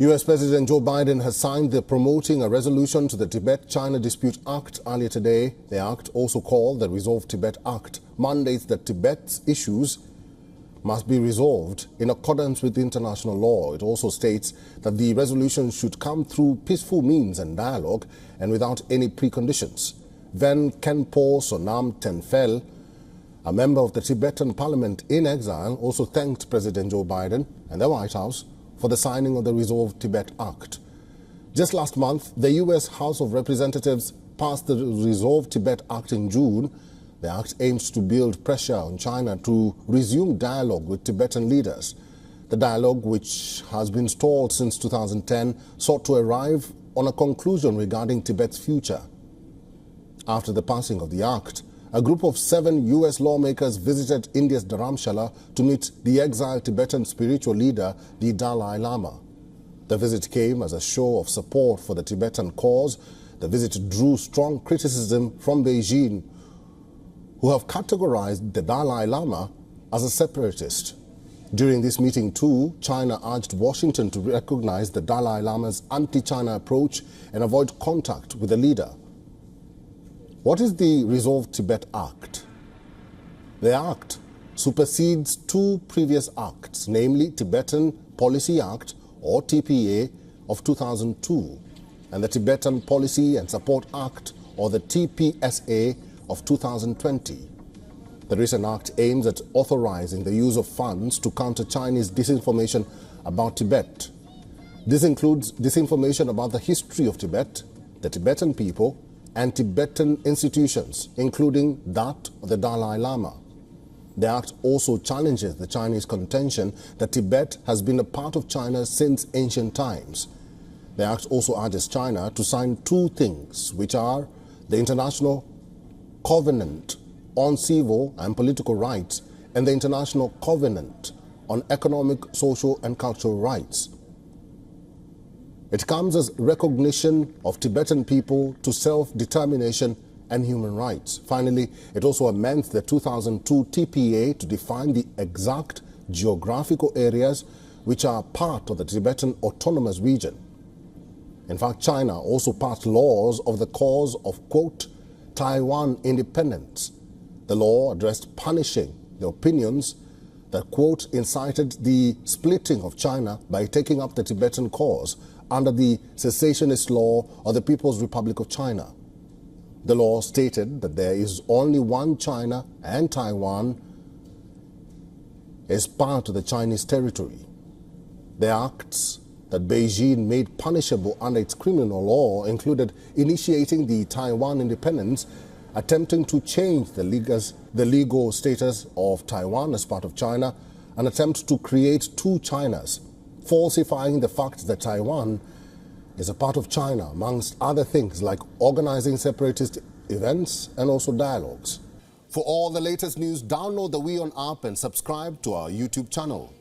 U.S. President Joe Biden has signed the Promoting a Resolution to the Tibet-China Dispute Act earlier today. The act, also called the Resolve Tibet Act, mandates that Tibet's issues must be resolved in accordance with international law. It also states that the resolution should come through peaceful means and dialogue and without any preconditions. Ven Khenpo Sonam Tenfel, a member of the Tibetan parliament in exile, also thanked President Joe Biden and the White House for the signing of the Resolve Tibet Act. Just last month, the U.S. House of Representatives passed the Resolve Tibet Act in June. The act aims to build pressure on China to resume dialogue with Tibetan leaders. The dialogue, which has been stalled since 2010, sought to arrive on a conclusion regarding Tibet's future. After the passing of the act, a group of 7 U.S. lawmakers visited India's Dharamshala to meet the exiled Tibetan spiritual leader, the Dalai Lama. The visit came as a show of support for the Tibetan cause. The visit drew strong criticism from Beijing, who have categorized the Dalai Lama as a separatist. During this meeting too, China urged Washington to recognize the Dalai Lama's anti-China approach and avoid contact with the leader. What is the Resolve Tibet Act? The Act supersedes 2 previous acts, namely Tibetan Policy Act or TPA of 2002 and the Tibetan Policy and Support Act or the TPSA of 2020. The recent act aims at authorizing the use of funds to counter Chinese disinformation about Tibet. This includes disinformation about the history of Tibet, the Tibetan people, and Tibetan institutions, including that of the Dalai Lama. The act also challenges the Chinese contention that Tibet has been a part of China since ancient times. The act also urges China to sign 2 things, which are the International Covenant on Civil and Political Rights and the International Covenant on Economic, Social and Cultural Rights. It comes as recognition of Tibetan people to self-determination and human rights. Finally, it also amends the 2002 TPA to define the exact geographical areas which are part of the Tibetan Autonomous Region. In fact, China also passed laws of the cause of, quote, Taiwan independence. The law addressed punishing the opinions that, quote, incited the splitting of China by taking up the Tibetan cause under the cessationist law of the People's Republic of China. The law stated that there is only one China and Taiwan is part of the Chinese territory. The acts that Beijing made punishable under its criminal law included initiating the Taiwan independence, attempting to change the legal status of Taiwan as part of China, an attempt to create 2 Chinas, falsifying the fact that Taiwan is a part of China, amongst other things like organizing separatist events and also dialogues. For all the latest news, download the WION app and subscribe to our YouTube channel.